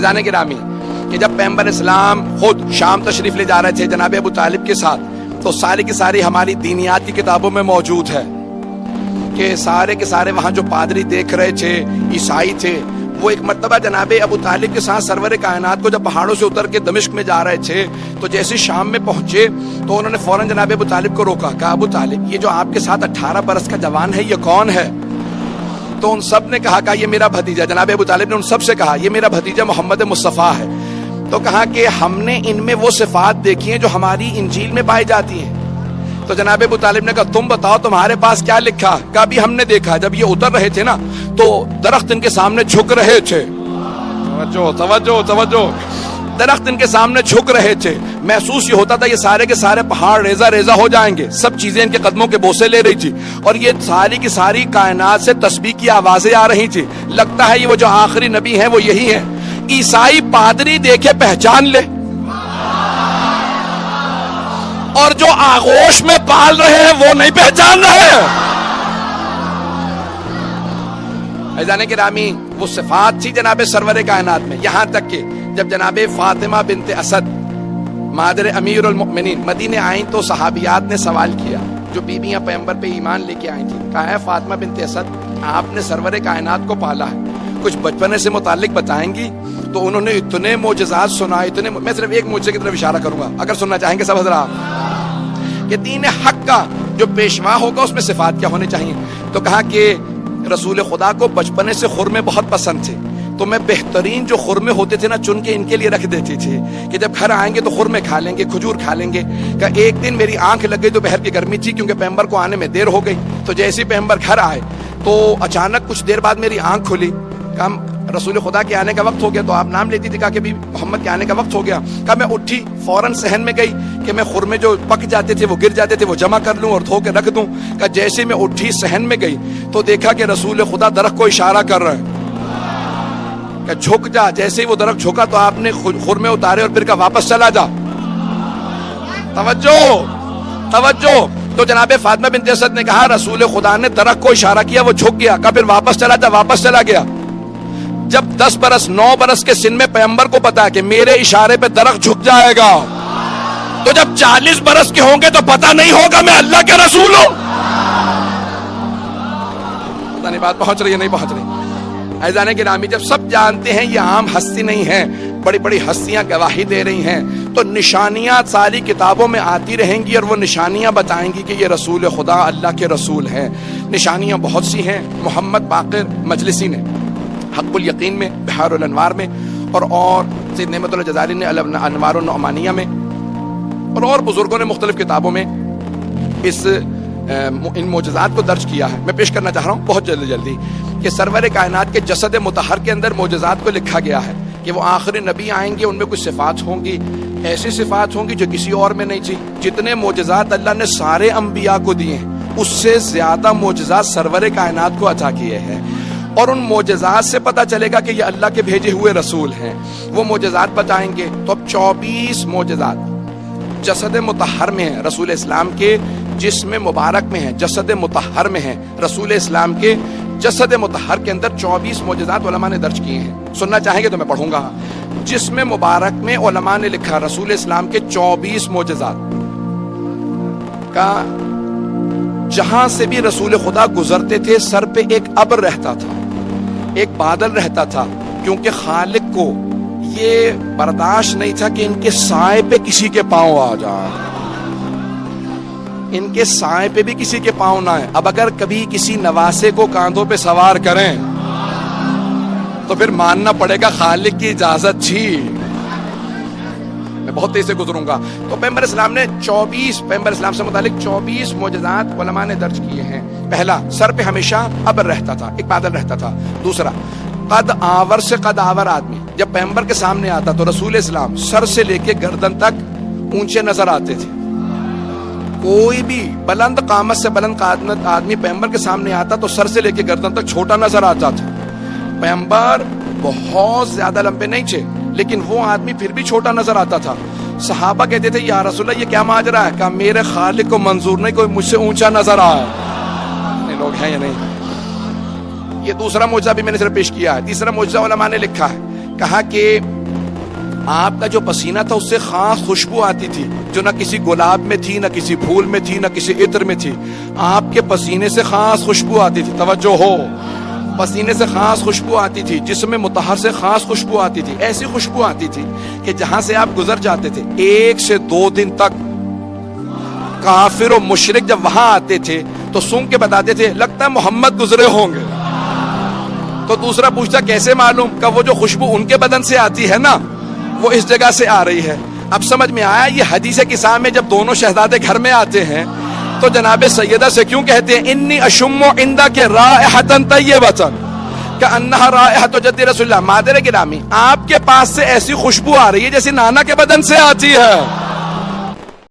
عزیزان گرامی کہ جب پیغمبر اسلام خود شام تشریف لے جا رہے تھے جناب ابو طالب کے ساتھ، تو ساری کی ساری ہماری دینیات کی کتابوں میں موجود ہے کہ سارے کے سارے وہاں جو پادری دیکھ رہے تھے، عیسائی تھے، وہ ایک مرتبہ جناب ابو طالب کے ساتھ سرور کائنات کو جب پہاڑوں سے اتر کے دمشق میں جا رہے تھے، تو جیسے شام میں پہنچے تو انہوں نے فوراً جناب ابو طالب کو روکا، کہا ابو طالب یہ جو آپ کے ساتھ 18 برس کا جوان ہے یہ کون ہے؟ تو ان سب نے کہا یہ میرا بھتیجا، جناب ابو طالب نے ان سب سے کہا یہ میرا بھتیجا محمد مصطفیٰ ہے۔ تو کہا کہ ہم نے ان میں وہ صفات دیکھی ہیں جو ہماری انجیل میں پائی جاتی ہیں۔ تو جناب ابو طالب نے کہا تم بتاؤ تمہارے پاس کیا لکھا؟ کہا بھی ہم نے دیکھا جب یہ اتر رہے تھے نا تو درخت ان کے سامنے جھک رہے تھے، توجہ، درخت ان کے سامنے جھک رہے تھے، محسوس یہ ہوتا تھا یہ سارے کے سارے پہاڑ ریزہ ریزہ ہو جائیں گے، سب چیزیں ان کے قدموں کے بوسے لے رہی تھی، اور یہ ساری کی ساری کائنات سے تسبیح کی آوازیں آ رہی تھی، لگتا ہے یہ وہ جو آخری نبی ہیں وہ یہی ہیں۔ عیسائی پادری دیکھے پہچان لے، اور جو آغوش میں پال رہے ہیں وہ نہیں پہچان رہے ہیں۔ عزیزان گرامی وہ صفات تھی جناب سرور کائنات میں، یہاں تک کہ جب جناب فاطمہ بنت اسد مادر امیر المؤمنین مدینے آئیں تو صحابیات نے سوال کیا، جو بیویاں پیغمبر پہ ایمان لے کے آئی تھی، کہا ہے فاطمہ بنت اسد آپ نے سرور کائنات کو پالا ہے، کچھ بچپنے سے متعلق بتائیں گی؟ تو انہوں نے اتنے معجزات سنائے، میں صرف ایک معجزے کی طرف اشارہ کروں گا اگر سننا چاہیں گے سب حضرات، کہ دین حق کا جو پیشوا ہوگا اس میں صفات کیا ہونے چاہیے؟ تو کہا کہ رسول خدا کو بچپنے سے خرمے بہت پسند تھے، تو میں بہترین جو خرمے ہوتے تھے نا چن کے ان کے لیے رکھ دیتی تھی کہ جب گھر آئیں گے تو خرمے کھا لیں گے، کھجور کھا لیں گے۔ کہ ایک دن میری آنکھ لگ گئی، دوپہر کی گرمی تھی کیونکہ پیغمبر کو آنے میں دیر ہو گئی، تو جیسے پیغمبر گھر آئے تو اچانک کچھ دیر بعد میری آنکھ کھلی، کہا رسول خدا کے آنے کا وقت ہو گیا، تو آپ نام لیتی تھی، کہا کہ بھی محمد کے آنے کا وقت ہو گیا۔ کہا میں اٹھی فوراً صحن میں گئی کہ میں خرمے جو پک جاتے تھے وہ گر جاتے تھے وہ جمع کر لوں اور دھو کے رکھ دوں۔ کہا جیسے میں اٹھی صحن میں گئی تو دیکھا کہ رسول خدا درخت کو اشارہ کر رہے ہیں کہ جھک جا، جیسے ہی وہ درخت جھکا تو آپ نے خرمے اتارے اور پھر کہا واپس چلا جا۔ توجہ۔ تو جناب فاطمہ بنت اسد نے کہا رسول خدا نے درخت کو اشارہ کیا، وہ جھک گیا، کہا پھر واپس چلا جا، واپس چلا گیا۔ جب 10 برس 9 برس کے سن میں پیغمبر کو پتا ہے کہ میرے اشارے پہ درخت جھک جائے گا، تو جب 40 برس کے ہوں گے تو پتہ نہیں ہوگا میں اللہ کے رسول ہوں۔ پتہ نہیں بات پہنچ رہی ہے نہیں پہنچ رہی؟ عزیزان گرامی جب سب جانتے ہیں یہ عام ہستی نہیں ہے، بڑی بڑی ہستیاں گواہی دے رہی ہیں، تو نشانیاں ساری کتابوں میں آتی رہیں گی اور وہ نشانیاں بتائیں گی کہ یہ رسول خدا اللہ کے رسول ہیں۔ نشانیاں بہت سی ہیں، محمد باقر مجلسی نے حق الیقین میں، بحار الانوار میں، اور سید نعمت اللہ جزائری نے انوار النعمانیہ میں، اور بزرگوں نے مختلف کتابوں میں ان معجزات کو درج کیا ہے۔ میں پیش کرنا چاہ رہا ہوں بہت جلدی کہ سرور کائنات کے جسد مطہر کے اندر معجزات کو لکھا گیا ہے کہ وہ آخری نبی آئیں گے، ان میں کچھ صفات ہوں گی، ایسی صفات ہوں گی جو کسی اور میں نہیں تھی۔ جتنے معجزات اللہ نے سارے انبیاء کو دیے ہیں اس سے زیادہ معجزات سرور کائنات کو عطا کیے ہیں، اور ان معجزات سے پتہ چلے گا کہ یہ اللہ کے بھیجے ہوئے رسول ہیں۔ وہ معجزات بتائیں گے تو اب 24 معجزات جسد مطہر میں ہیں، رسول اسلام کے جسم مبارک میں ہیں، جسد مطہر میں ہیں، رسول اسلام کے جسد مطہر کے اندر 24 معجزات علماء نے درج کیے ہیں۔ سننا چاہیں گے تو میں پڑھوں گا۔ جسم مبارک میں علماء نے لکھا رسول اسلام کے 24 معجزات کا، جہاں سے بھی رسول خدا گزرتے تھے سر پہ ایک ابر رہتا تھا، ایک بادل رہتا تھا، کیونکہ خالق کو یہ برداشت نہیں تھا کہ ان کے سائے پہ کسی کے پاؤں آ جائے، ان کے سائے پہ بھی کسی کے پاؤں نہ آئے۔ اب اگر کبھی کسی نواسے کو کاندھوں پہ سوار کریں تو پھر ماننا پڑے گا خالق کی اجازت تھی۔ میں بہت تیز سے گزروں گا۔ تو پیغمبر اسلام نے پیغمبر اسلام سے متعلق 24 معجزات علماء نے درج کیے ہیں۔ پہلا، سر پہ ہمیشہ ابر رہتا تھا، ایک بادل رہتا تھا۔ دوسرا، قد آور سے قد آور آدمی جب پیغمبر کے سامنے آتا تو رسول اسلام سر سے لے کے گردن تک اونچے نظر آتے تھے۔ کوئی بھی بلند قامت سے بلند قامت آدمی پیغمبر کے سامنے آتا تو سر سے لے کے گردن تک چھوٹا نظر آتا تھا۔ پیغمبر بہت زیادہ لمبے نہیں تھے لیکن وہ آدمی پھر بھی چھوٹا نظر آتا تھا۔ صحابہ کہتے تھے یا رسول اللہ یہ کیا ماجرا ہے؟ کہا میرے خالق کو منظور نہیں کوئی مجھ سے اونچا نظر آئے۔ لوگ ہیں یا نہیں؟ یہ دوسرا معجزہ بھی میں نے صرف پیش کیا ہے۔ تیسرا معجزہ علماء نے لکھا ہے، کہا کہ آپ کا جو پسینہ تھا اس سے خاص خوشبو آتی تھی جو نہ کسی گلاب میں تھی، نہ کسی پھول میں تھی، نہ کسی عطر میں تھی. آپ کے پسینے سے خاص خوشبو آتی تھی. توجہ ہو، پسینے سے خاص خوشبو آتی تھی، جسم مطہر سے خاص خوشبو آتی تھی. ایسی خوشبو آتی تھی کہ جہاں سے آپ گزر جاتے تھے 1 سے 2 دن تک کافر و مشرک جب وہاں آتے تھے تو سونگ کے بتاتے تھے لگتا ہے محمد گزرے ہوں گے. تو دوسرا پوچھتا کیسے معلوم؟ کہ وہ جو خوشبو ان کے بدن سے آتی ہے نا وہ اس جگہ سے آ رہی ہے. اب سمجھ میں آیا یہ حدیث کساء میں جب دونوں شہزادے گھر میں آتے ہیں تو جناب سیدہ سے کیوں کہتے ہیں انی اشم عندک رائحۃ طیبۃ کأنہا رائحۃ جد رسول اللہ. مادر گرامی آپ کے پاس سے ایسی خوشبو آ رہی ہے جیسے نانا کے بدن سے آتی ہے.